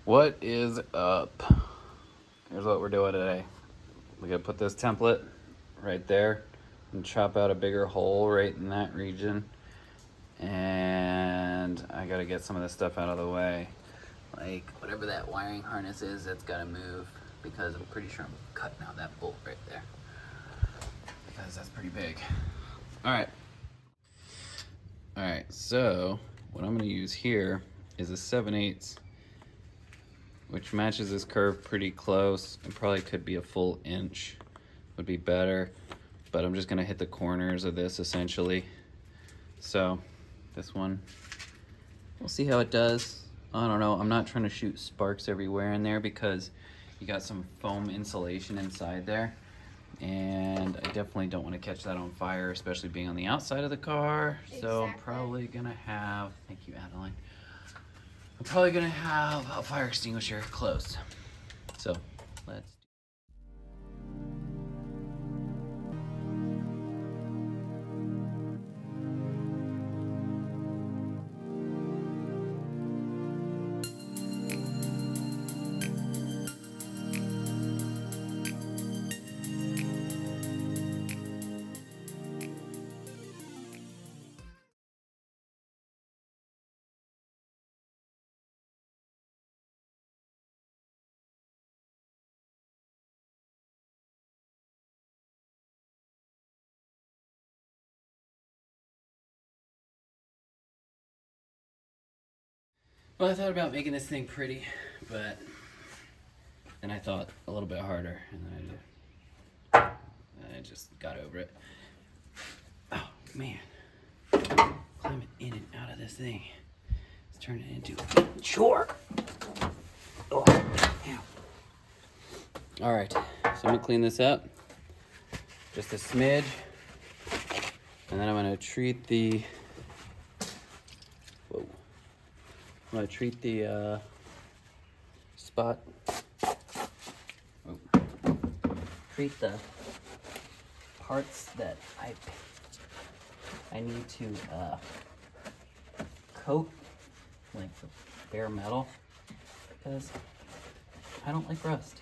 What is up? Here's what we're doing today. We're gonna put this template right there and chop out a bigger hole right in that region. And I gotta get some of this stuff out of the way. Like whatever that wiring harness is, that's gotta move because I'm pretty sure I'm cutting out that bolt right there. Because that's pretty big. Alright, so what I'm gonna use here is a 7/8, which matches this curve pretty close. It probably could be a full inch, would be better, but I'm just gonna hit the corners of this essentially. So this one, we'll see how it does. I don't know, I'm not trying to shoot sparks everywhere in there because you got some foam insulation inside there, and I definitely don't want to catch that on fire, especially being on the outside of the car. Exactly. So I'm probably gonna have, thank you Adeline, I'm probably gonna have a fire extinguisher close. So let's. Well, I thought about making this thing pretty, but then I thought a little bit harder, and then I just got over it. Oh man, climbing in and out of this thing, it's turning into a chore. Oh, ow. All right, so I'm gonna clean this up, just a smidge, and then I'm gonna treat the. I'm gonna treat the spot. Treat the parts that I need to coat, like the bare metal, because I don't like rust.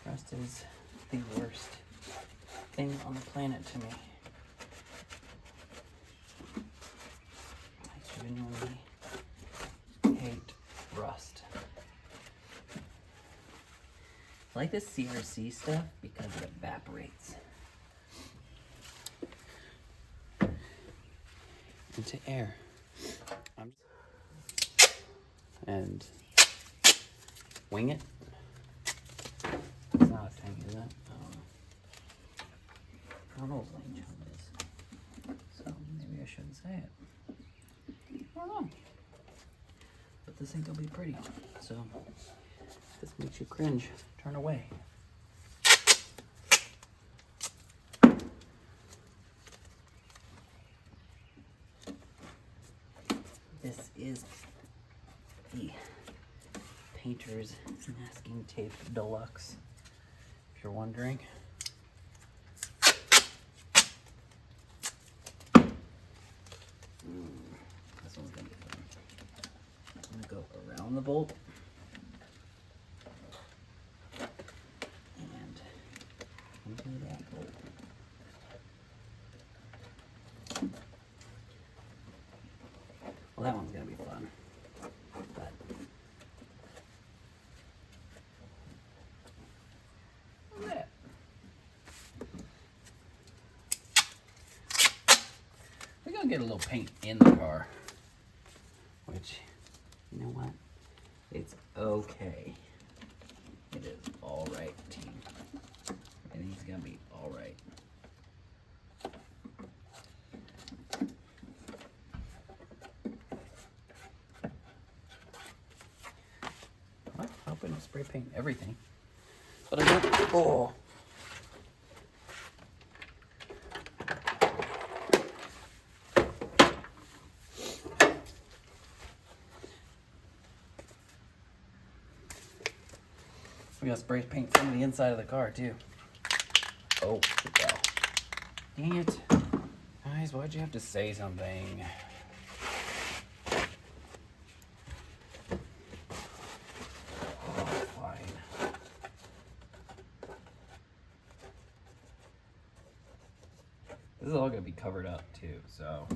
Rust is the worst thing on the planet to me. I genuinely hate rust. I like this CRC stuff because it evaporates into air. And wing it. It's not a thing, is it? I don't know what lane jump is, so maybe I shouldn't say it. I don't know. But this ain't gonna be pretty, so if this makes you cringe, turn away. This is the Painter's Masking Tape Deluxe, if you're wondering. This one's gonna be fun. I'm gonna go around the bolt and into that bolt. Well, that one's gonna be fun, but look at that. We're gonna get a little paint in the car, which, you know what? It's okay. It is all right, team. Everything's gonna be all right. I'm hoping to spray paint everything, but I don't. Oh. We gotta spray paint some of the inside of the car too. Oh, good girl. Dang it. Guys, why'd you have to say something? This is all gonna be covered up too, so.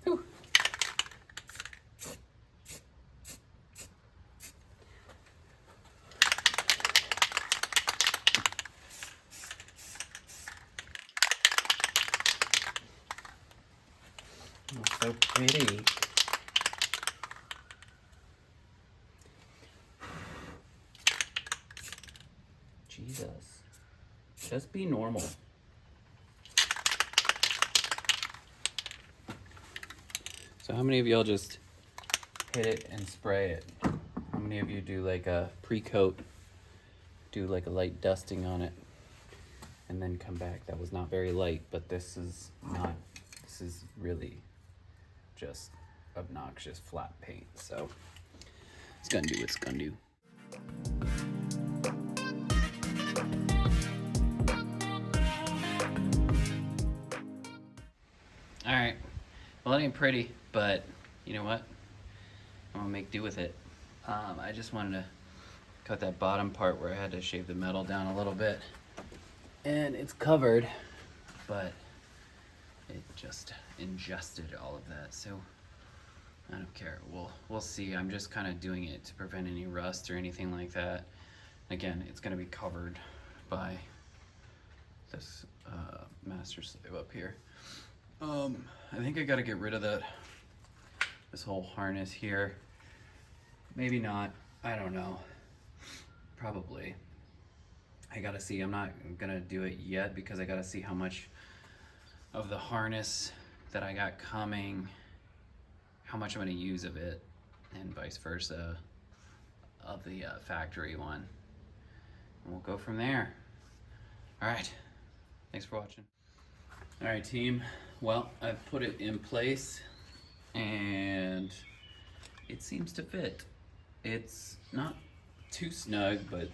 Whew. Oh, so pretty. Jesus. Just be normal. So how many of y'all just hit it and spray it? How many of you do like a pre-coat, do like a light dusting on it, and then come back? That was not very light, but this is really just obnoxious flat paint. So it's gonna do what it's gonna do. All right, well, it ain't pretty, but you know what? I'm gonna make do with it. I just wanted to cut that bottom part where I had to shave the metal down a little bit, and it's covered, but it just ingested all of that, so I don't care. We'll see. I'm just kind of doing it to prevent any rust or anything like that. Again, it's gonna be covered by this master slave up here. I think I gotta get rid of this whole harness here. Maybe not, I don't know. Probably. I gotta see. I'm not gonna do it yet because I gotta see how much of the harness that I got coming, how much I'm gonna use of it, and vice versa of the factory one. And we'll go from there. All right, thanks for watching. All right, team. Well, I've put it in place and it seems to fit. It's not too snug, but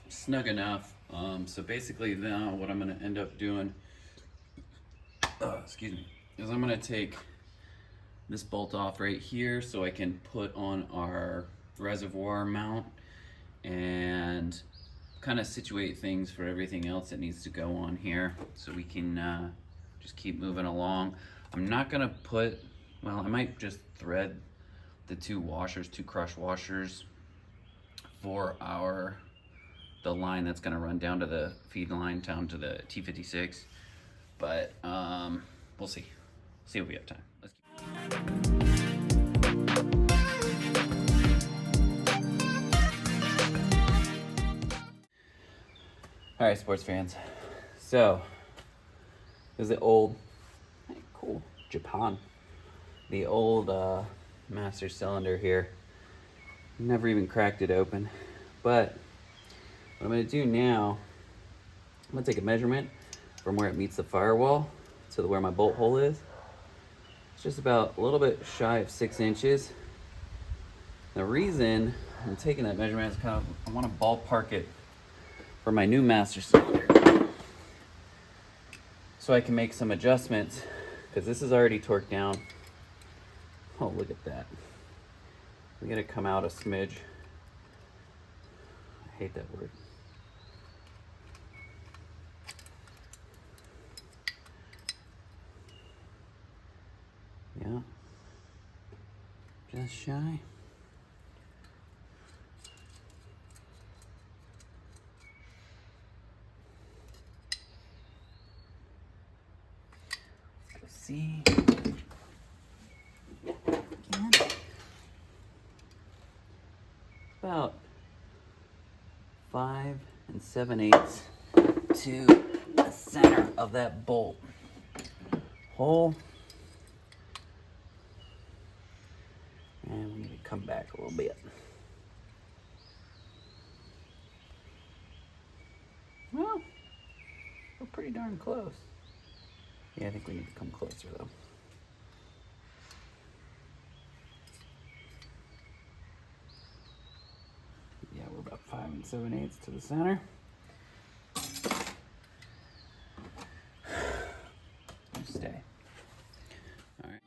snug enough. So basically now what I'm gonna end up doing, excuse me, is I'm gonna take this bolt off right here so I can put on our reservoir mount and kind of situate things for everything else that needs to go on here so we can just keep moving along. I'm not gonna put, well, I might just thread the two crush washers for the line that's gonna run down to the feed line, down to the T56. But we'll see. See if we have time. Let's All right, sports fans. So, this is the old, cool, Japan. The old master cylinder here. Never even cracked it open. But what I'm gonna do now, I'm gonna take a measurement from where it meets the firewall to where my bolt hole is. It's just about a little bit shy of 6 inches. The reason I'm taking that measurement is I wanna ballpark it for my new master cylinder, so I can make some adjustments, because this is already torqued down. Oh, look at that. We're gonna come out a smidge. I hate that word. Yeah, just shy. See, about 5 7/8 to the center of that bolt hole, and we need to come back a little bit. Well, we're pretty darn close. Yeah, I think we need to come closer though. Yeah, we're about 5 7/8 to the center. Stay. All right.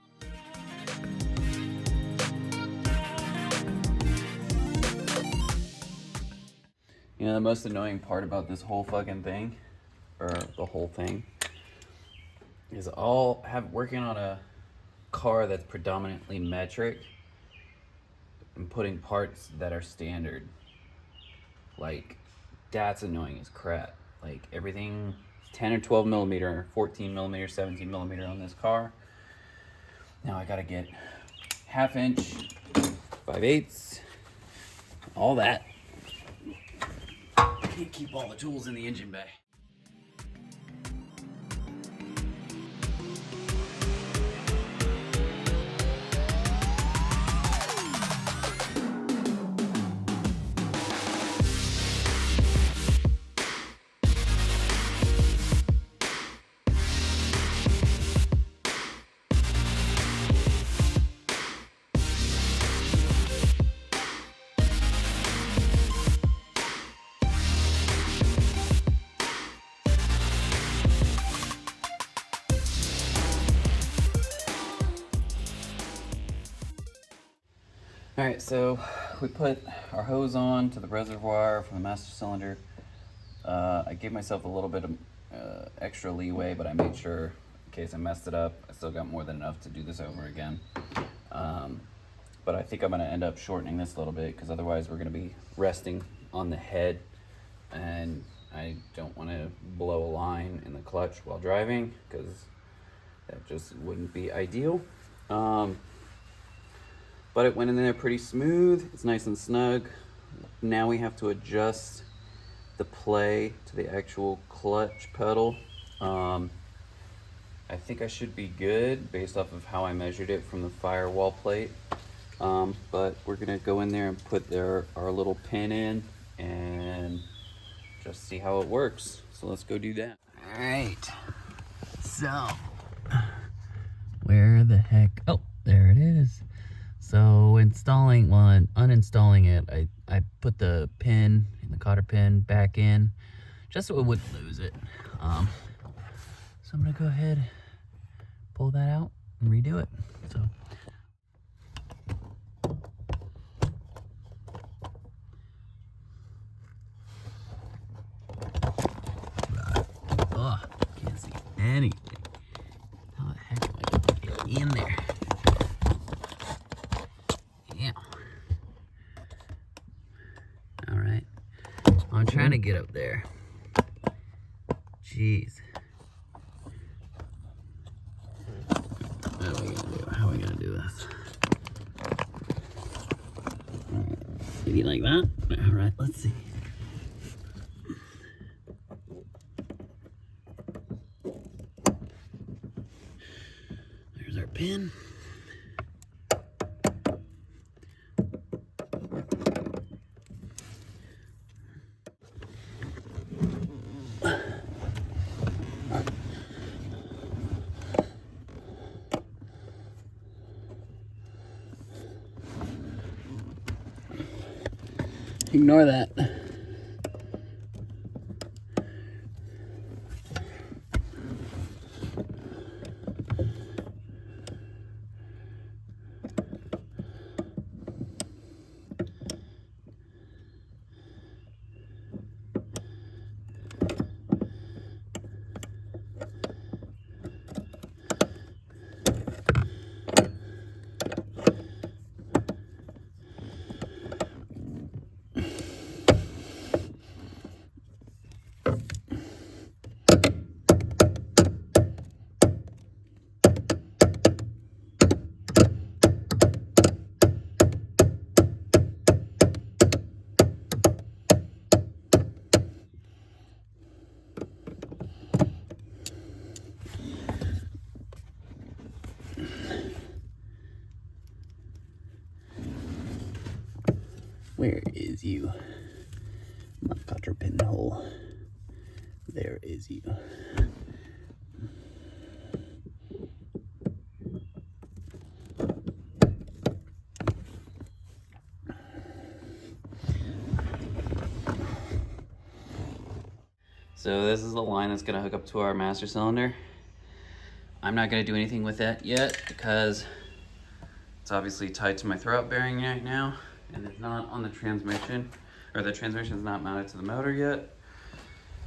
You know, the most annoying part about this whole fucking thing, or the whole thing, is working on a car that's predominantly metric and putting parts that are standard. Like, that's annoying as crap. Like, everything 10 or 12 millimeter, 14 millimeter, 17 millimeter on this car. Now I gotta get 1/2 inch, 5/8, all that. Can't keep all the tools in the engine bay. All right, so we put our hose on to the reservoir for the master cylinder. I gave myself a little bit of extra leeway, but I made sure in case I messed it up, I still got more than enough to do this over again. But I think I'm gonna end up shortening this a little bit because otherwise we're gonna be resting on the head, and I don't wanna blow a line in the clutch while driving because that just wouldn't be ideal. But it went in there pretty smooth. It's nice and snug. Now we have to adjust the play to the actual clutch pedal. I think I should be good based off of how I measured it from the firewall plate. But we're gonna go in there and put our little pin in and just see how it works. So let's go do that. All right, so where the heck, oh, there it is. So uninstalling it, I put the pin, the cotter pin back in, just so it wouldn't lose it. So I'm gonna go ahead, pull that out and redo it. So. Oh, can't see anything. How the heck do I get in there? I'm trying to get up there. Jeez. What are we gonna do? How are we gonna do this? Alright. Maybe like that? Alright, let's see. There's our pin. Ignore that. Where is you? My cotter pinhole. There is you. So this is the line that's gonna hook up to our master cylinder. I'm not gonna do anything with that yet because it's obviously tied to my throwout bearing right now, and it's not on the transmission. or the transmission's not mounted to the motor yet.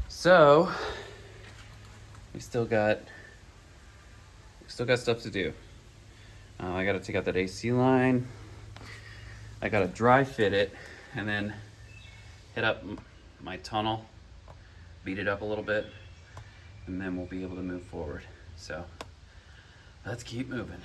So we still got stuff to do. I gotta take out that AC line. I gotta dry fit it and then hit up my tunnel, beat it up a little bit, and then we'll be able to move forward. So let's keep moving.